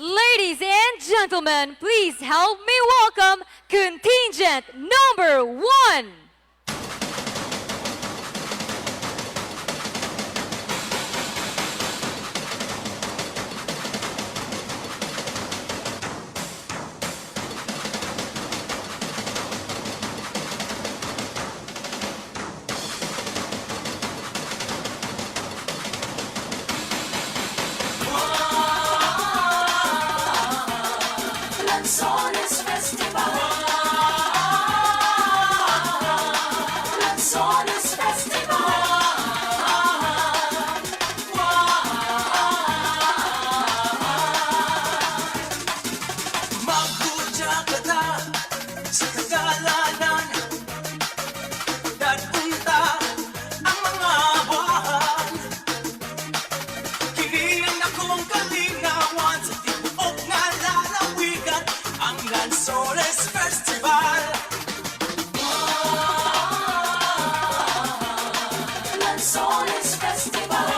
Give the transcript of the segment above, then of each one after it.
Ladies and gentlemen, please help me welcome contingent number 1. Lanzones Festival. Lanzones Festival. Magkudya ka na sa kagalanan, dadpunta ang mga bahan. Kinilang akong kalinawan sa tibuok nga lalawigan, ang Lanzones Festival. Lanzones Festival.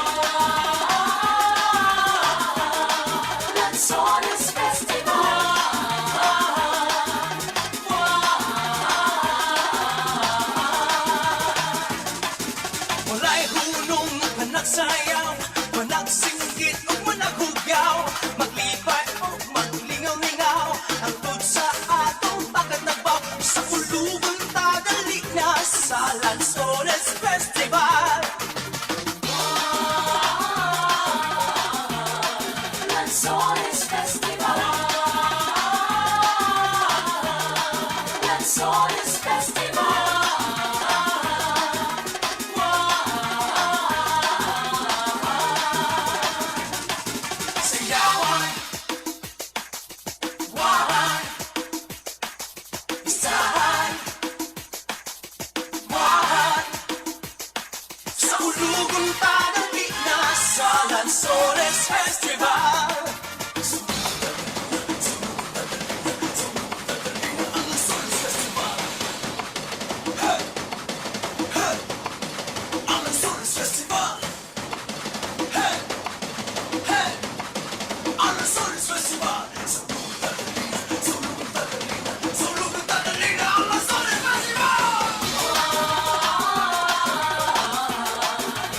Lanzones Festival. Wala'y hunong panagsayaw, managsinggit o managugyaw, maglibay o maglingaw-lingaw, hangtod sa atong pagkatagbaw, sa kulubang tagali na sa Lanzones Festival. Lanzones Festival. Lanzones Festival. Sayawan, wahan, isahan, wahan, sa ulugang tagali na sa Lanzones Festival. Ang Lanzones Festival. Hey! Hey! Ang Lanzones Festival. Hey! Hey! Ang Lanzones Festival. Sa ulugang tagali na ang Lanzones Festival.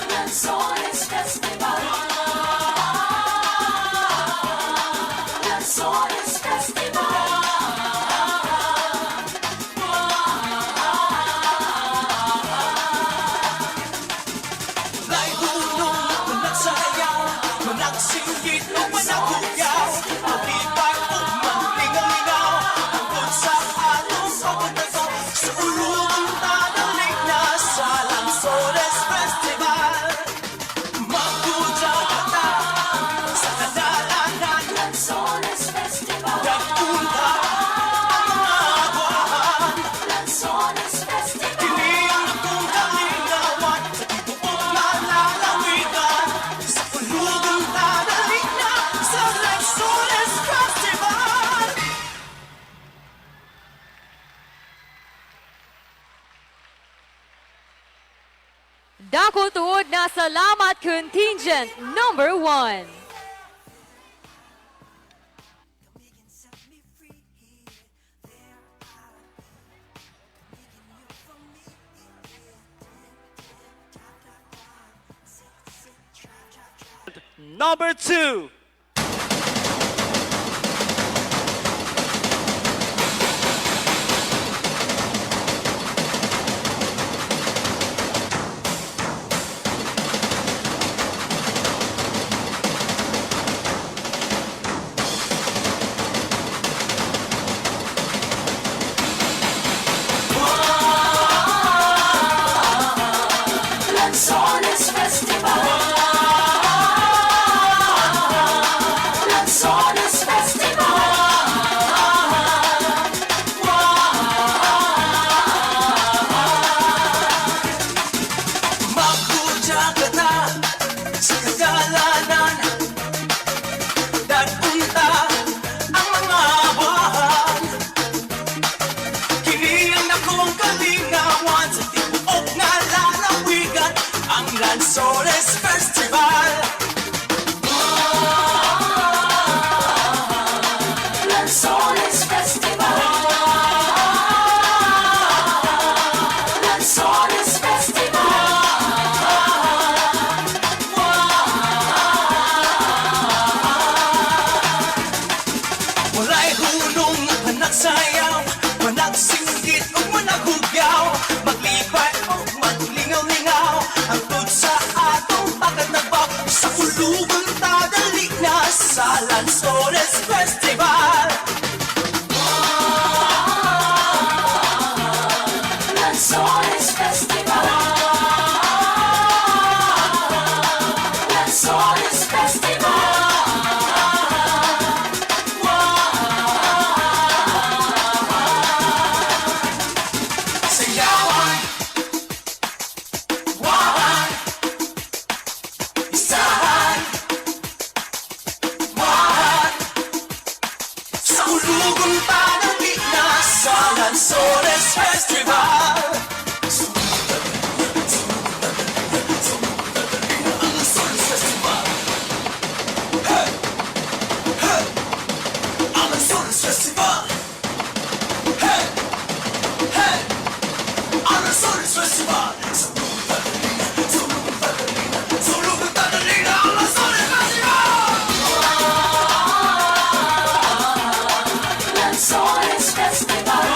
Lanzones Festival. Lanzones Festival. Wala'y hunong panagsayaw, managsinggit o managugyaw, maglibay o maglingaw-lingaw, hangtod sa atong pagkatagbaw, sa ulugang tagali na sa Lanzones Festival. Magkudya ka na sa kadalanan, Lanzones Festival. dadpunta ang mga bahan. Lanzones Festival. Kinilang akong kalinawan sa tibuok na lalawigan, sa ulugang tagali na sa Lanzones Festival. Dako tuod na salamat contingent number 1. Number 2. Lanzones Festival. Lanzones Festival. Magkudya ka na sa kagalanan, dadpunta ang mga bahan. Kinilang akong kalinawan sa tibuok nga lalawigan, ang Lanzones Festival. singgit o managugyaw, maglibay o maglingaw-lingaw, hangtod sa atong pagkatagbaw, sa ulugan tadali na sa Lanzones Festival. Lanzones Festival. Lanzones Festival. Sayawan, wahan, isahan, wahan, sa ulugan tadali na sa Lanzones Festival. Lanzones Festival. Hey, hey, Lanzones Festival. Sulubong Tadalina, Lanzones Festival. Lanzones Festival.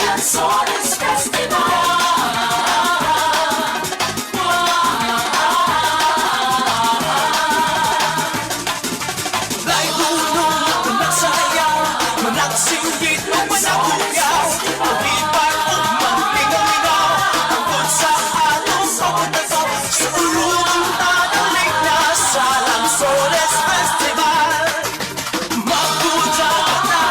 Lanzones Festival. Lay dunong managsayaw, managsinggit o managugyaw, maglibay o maglingaw-lingaw, hangtod sa atong pagkatagaw, sa ulugang tadalik na sa Lanzones Festival. Magpuja ka na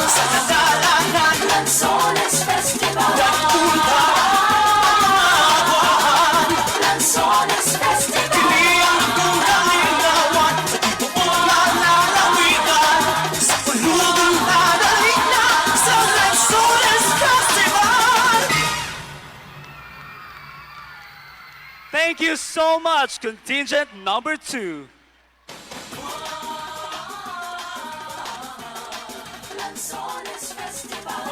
sa kadalanan, Lanzones Festival. nagpunta ang mga buwan. Lanzones Festival. Tiniyang kong kalinawan, sa tibuok na lalawigan, sa ulugang tadalik na sa Lanzones Festival. Thank you so much, contingent number 2. Lanzones Festival.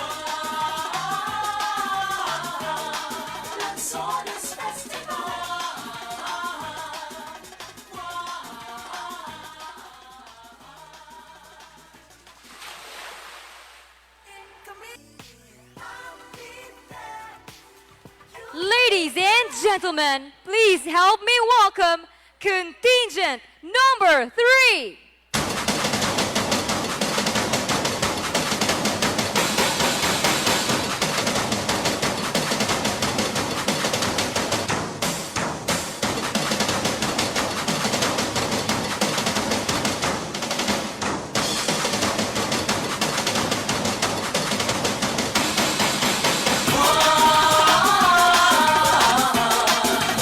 Lanzones Festival. Ladies and gentlemen, please help me welcome contingent number 3.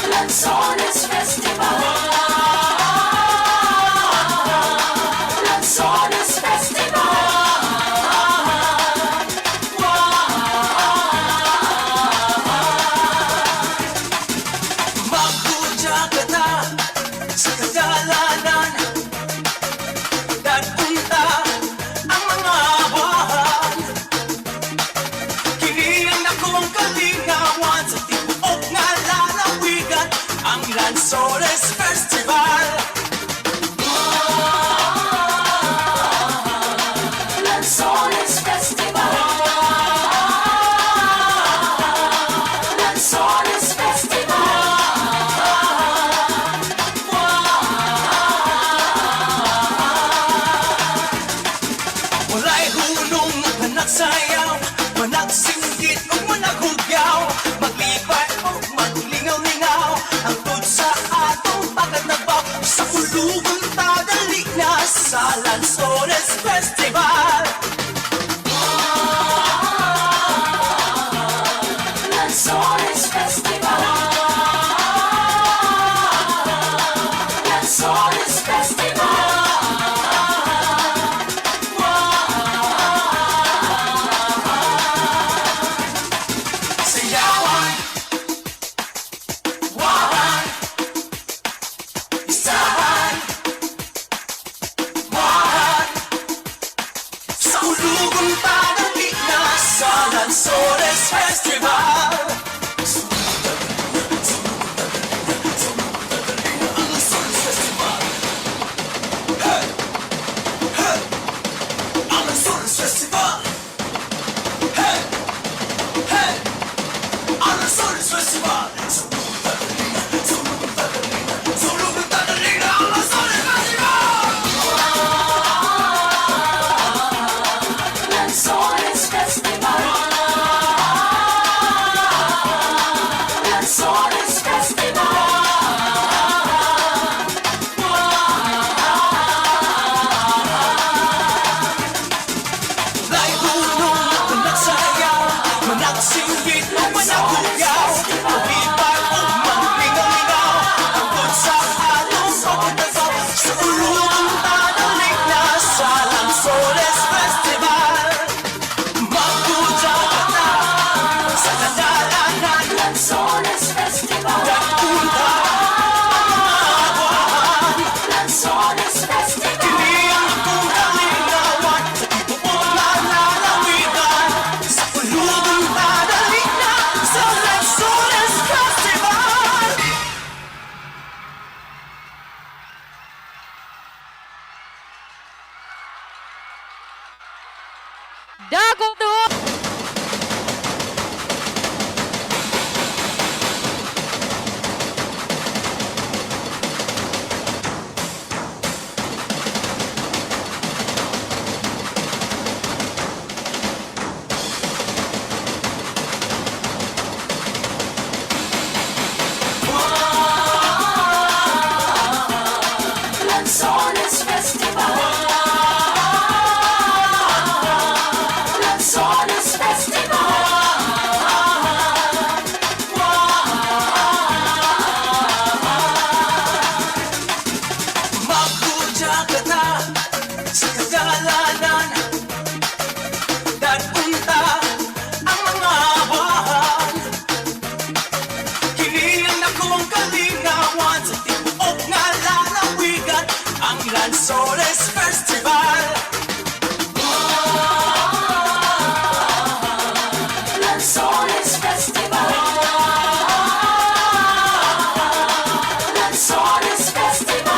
Lanzones Festival. Lanzones Festival. Magpuja ka na sa kadalanan, nagpunta ang mga bahan. Kiniyang akong kalinawan, sa tibuok nga lalawigan, ang Lanzones Festival. Lanzones Festival. Lanzones Festival. Walay hulong managsayaw, managsinggit o managugyaw, maglibay o maglingaw-lingaw, hangtod sa atong pagkatagbaw, sa ulugang tadali na sa Lanzones Festival. Lanzones Festival. Lanzones Festival. Sayawan, wahan, isahan, wahan, sa ulugang tadali na sa Lanzones Festival. Lanzones Festival. hulong at nagsayaw, managsinggit o managugaw, maglibay o maglingaw-lingaw, tungkol sa atong pagkatagaw, sa ulong tadalik na sa Lanzones Festival. Magpujagat na sa kadalanan, Lanzones Festival. nagpunta ang mga buwan. Lanzones Festival. Kini ang akong kalinawan, sa tibuok na lalawigan, sa ulubong tadalik na sa Lanzones Festival. Dagong tuon! Lanzones Festival. Lanzones Festival. Magpujagat na sa kadalanan, nagpunta ang mga bahan. Kini ang akong kalinawan, sa tibuok na lalawigan, ang Lanzones Festival. Lanzones Festival. Lanzones Festival.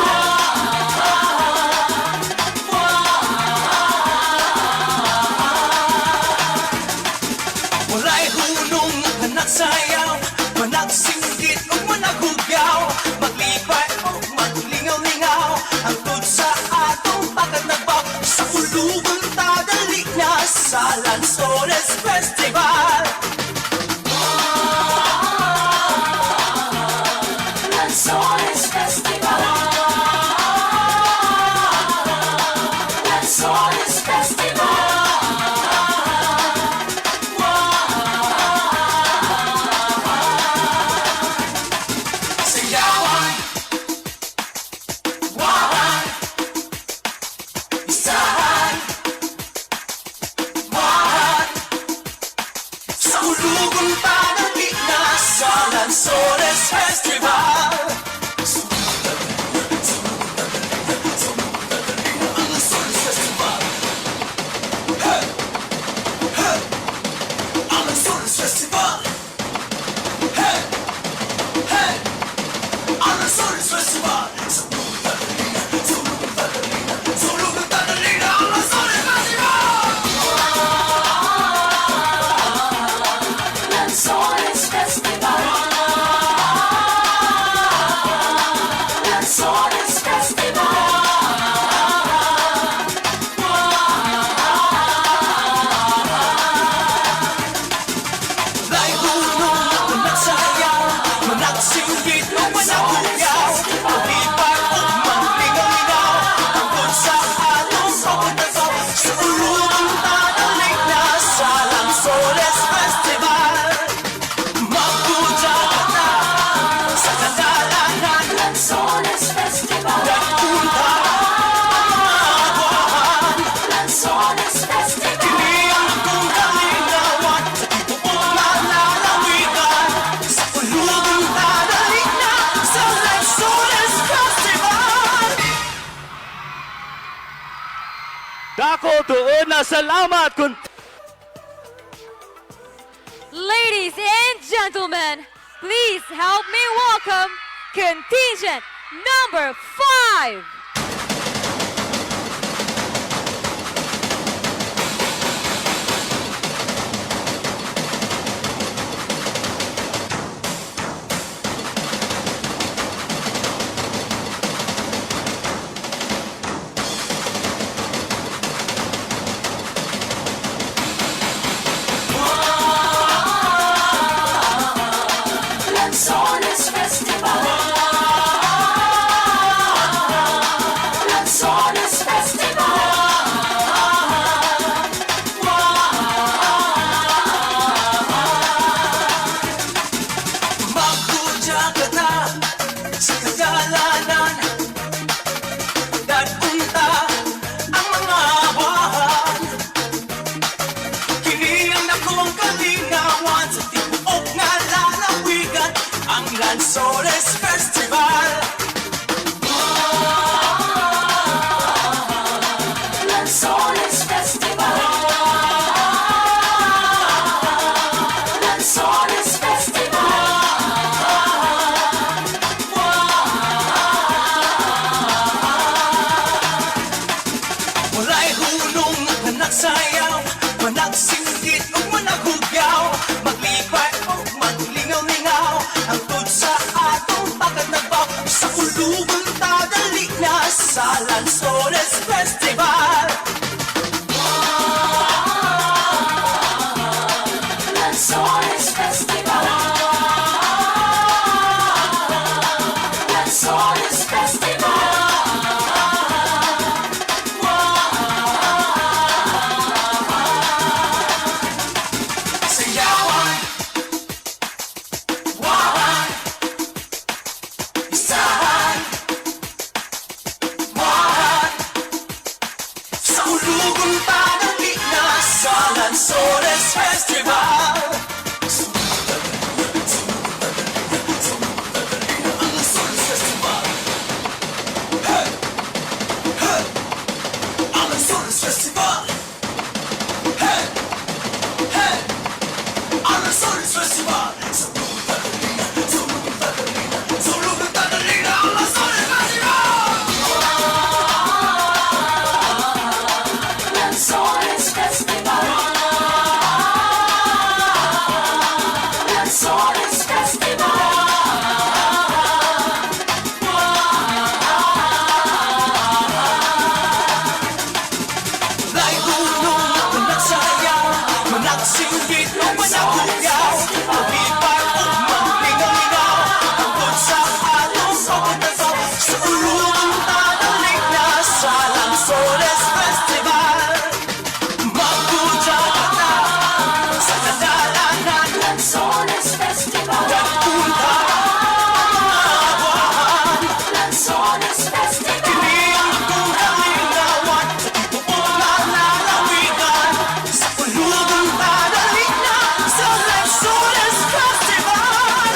Walay hulong panagsayaw, panagsinggit o managugaw, maglibay o maglingaw-lingaw, hangtod sa atong pagkatagbaw, sa ulubong tadalik na sa Lanzones Festival. Lanzones Festival. Lanzones Festival. Sayawan, wahan, isahan, mahan, sa ulubong tadalik na sa Lanzones Festival. Ang Lanzones Festival. Hey! Hey! Ang Lanzones Festival. Hey! Hey! Ang Lanzones Festival. Sulubong tadalina, ang Lanzones Festival. Lanzones Festival. Lanzones Festival. Walay hulong at nagsayaw, managsinggit o managugaw, maglibay o maglingaw-lingaw, tungkol sa atong pagkatagaw, sa ulubong tadalik na sa Lanzones Festival. Magpujagat na sa kadalanan, Lanzones Festival. nagpunta ang mga buwan. Lanzones Festival. Kini ang akong kalinawan, sa tibuok na lalawigan, sa ulubong tadalik na sa Lanzones Festival. Dako tuon na salamat kun Ladies and gentlemen, please help me welcome contingent number 5. Lanzones Festival. Lanzones Festival. Lanzones Festival. Lanzones Festival. Wala'y hulong na nagsayaw, managsinggit o managugyaw, maglibay o maglingaw-lingaw, ang tod sa atong pagkatagbaw, sa ulugang tadali na sa Lanzones Festival. Lanzones Festival. Lanzones Festival. Sayawan, wahan, isahan, wahan, sa ulugang tadali na sa Lanzones Festival. Ang Lanzones Festival. Hey! Hey! Ang Lanzones Festival. Hey! Hey! Ang Lanzones Festival. Sa ulugang tadalina, sa ulugang tadalina, sa ulugang tadalina, ang Lanzones Festival. Lanzones Festival. Lanzones Festival. Wala'y hulong na nagsayaw, managsinggit o managugyaw, maglibay o maglingaw-lingaw, tungkol sa atong pagkatagbaw, sa ulugang tadali na sa Lanzones Festival. Magpudya ka na sa kadalanan, Lanzones Festival. nagpunta ang awahan, Lanzones Festival. kinilang kong kalinawan, sa tibuong na lalawigan, sa ulugang tadali na sa Lanzones Festival.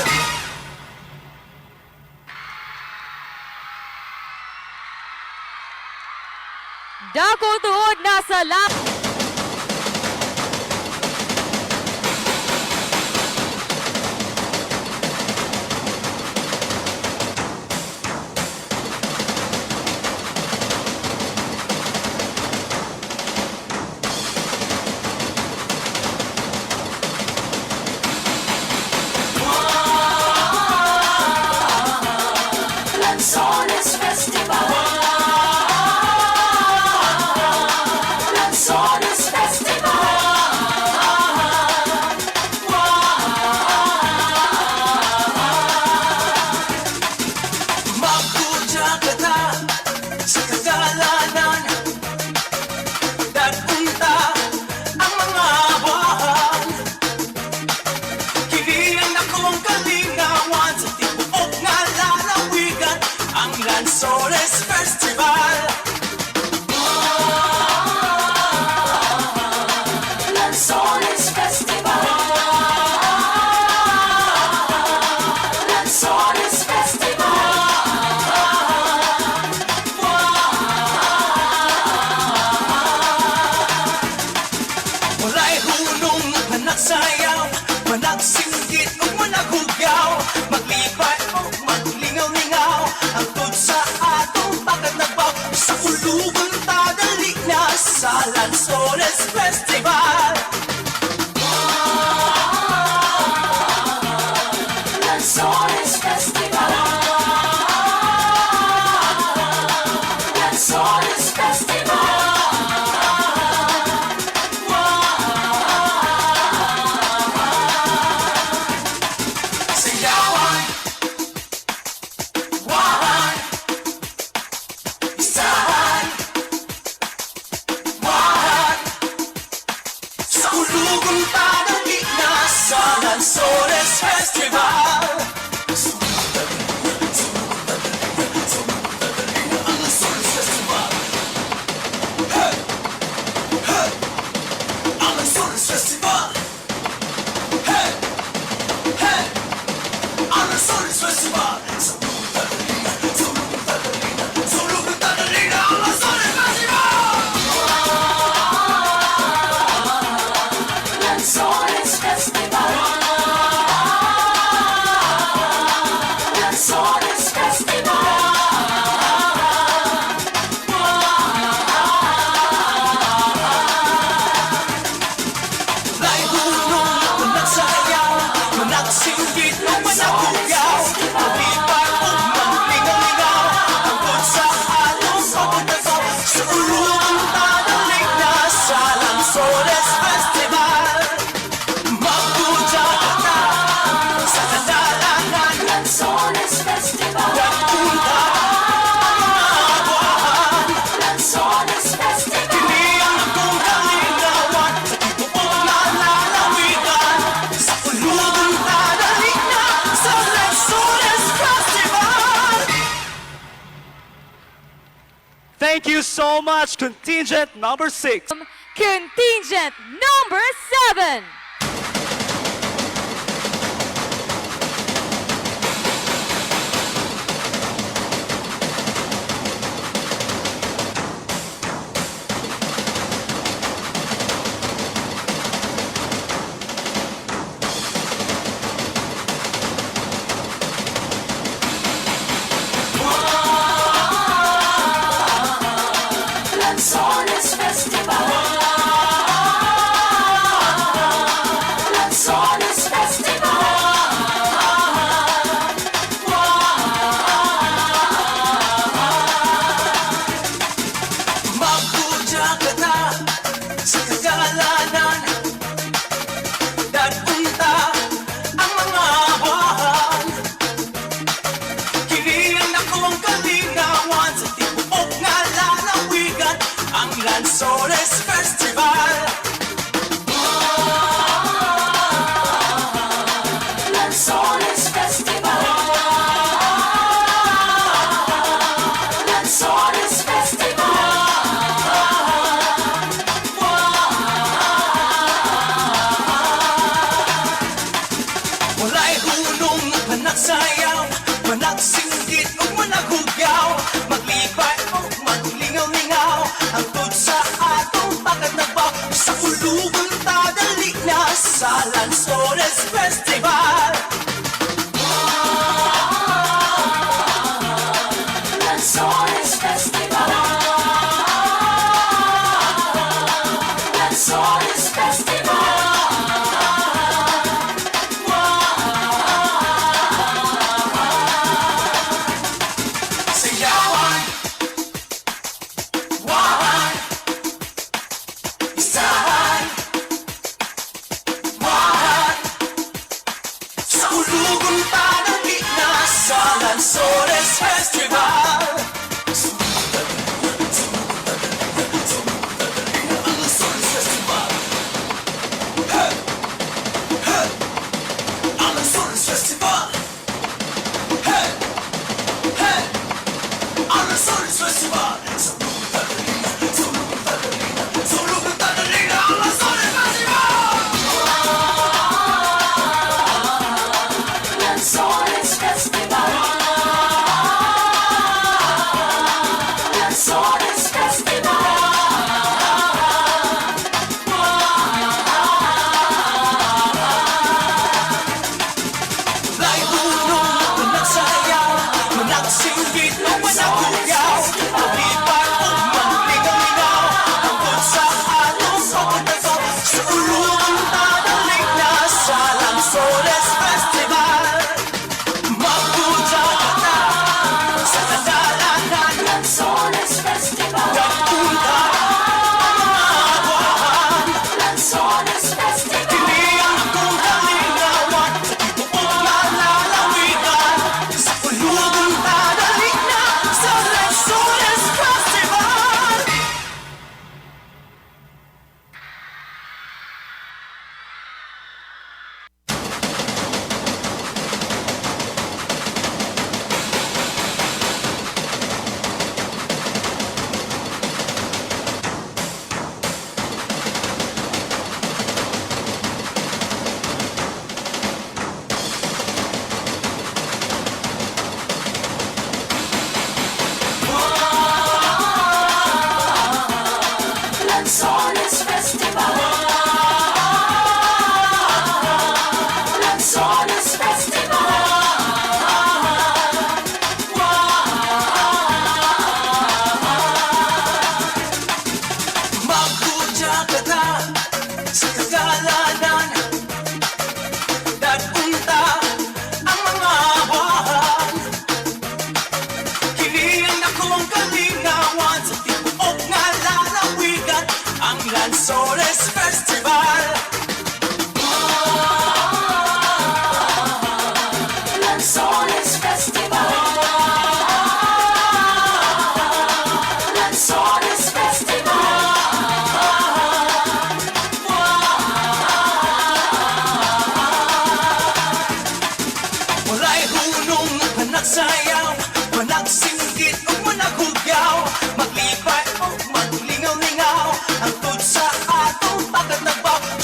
Dako tuod na sa Lanzones Festival. Lanzones Festival. Magpudya ka na sa kadalanan, nagpunta ang mga bahan, kinilang akong kalinawan, sa tibuok nga lalawigan, ang Lanzones Festival. Lanzones Festival. Lanzones Festival. Wala'y hulong na nagsayaw, managsinggit o managugyaw, maglibay o maglingaw-lingaw, ang tod sa atong pagkatagbaw, sa ulugang tadali na sa Lanzones Festival. Lanzones Festival. Lanzones Festival. Sayawan, wahan, isahan, wahan, sa ulugang tadali na sa Lanzones Festival. Ang Lanzones Festival. Hey! Hey! Ang Lanzones Festival. Hey! Hey! Ang Lanzones Festival. Thank you so much, contingent number 6. Contingent number 7. Lanzones Festival. Lanzones Festival. Magkudya ka na sa kagalanan, dadpunta ang mga bahan. Kinilang ako ang kalinawan sa tibuok nga lalawigan, ang Lanzones Festival. Lanzones Festival. Lanzones Festival. Wala'y hunong panagsayaw, managsinggit o managugyaw, maglibay o maglingaw-lingaw, hangtod sa atong pagkatnabaw, sa ulugan tadali na sa Lanzones Festival. Lanzones Festival. Lanzones Festival. Sayawan, wahan, isahan, wahan, sa ulugan tadali na sa Lanzones Festival. Lanzones Festival. Hey, hey, Lanzones Festival. Sulubong Tadalina, Lanzones Festival. Lanzones Festival. Lanzones Festival. Wala'y hunong panagsayaw, managsinggit o managugyaw, maglibay o maglingaw-lingaw, hangtod sa atong pagkatnabaw, sa ulugan tadali na sa Lanzones Festival. Magkudya ka na sa kagalanan, Lanzones Festival. dadpunta ang mga bahan. Lanzones Festival. Kinilang akong kalinawan sa tibuok nga lalawigan, sa ulugan tadali na sa Lanzones Festival. Lanzones Festival. Lanzones Festival. Magkudya ka na sa kagalanan, dadpunta ang mga bahan. Kinilang ako ang kalinawan sa tibuok nga lalawigan, ang Lanzones Festival. Lanzones Festival. Lanzones Festival.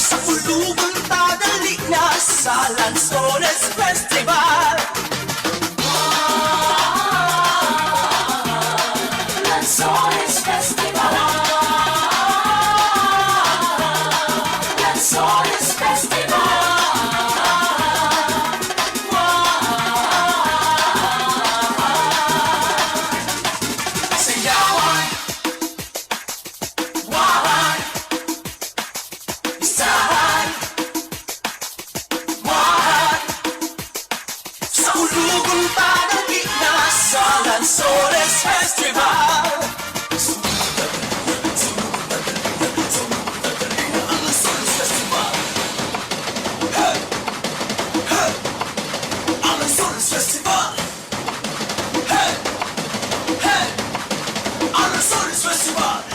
Sa ulugan tadali na sa Lanzones Festival. Lanzones Festival. Lanzones Festival. Sayawan, wahan, isahan, wahan. Sa ulugan tadali na sa Lanzones Festival. Lanzones Festival. Lanzones Festival.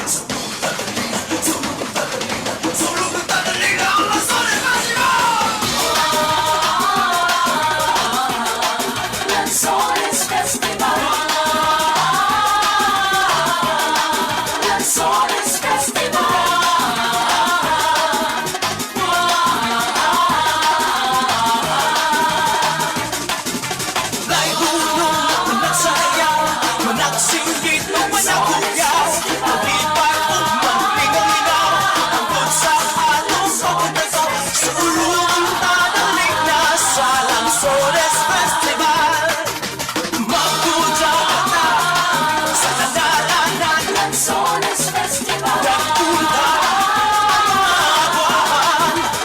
Lanzones Festival.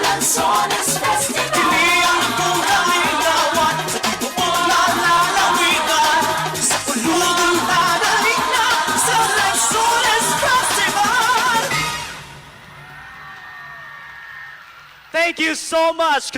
Lanzones Festival. Thank you so much.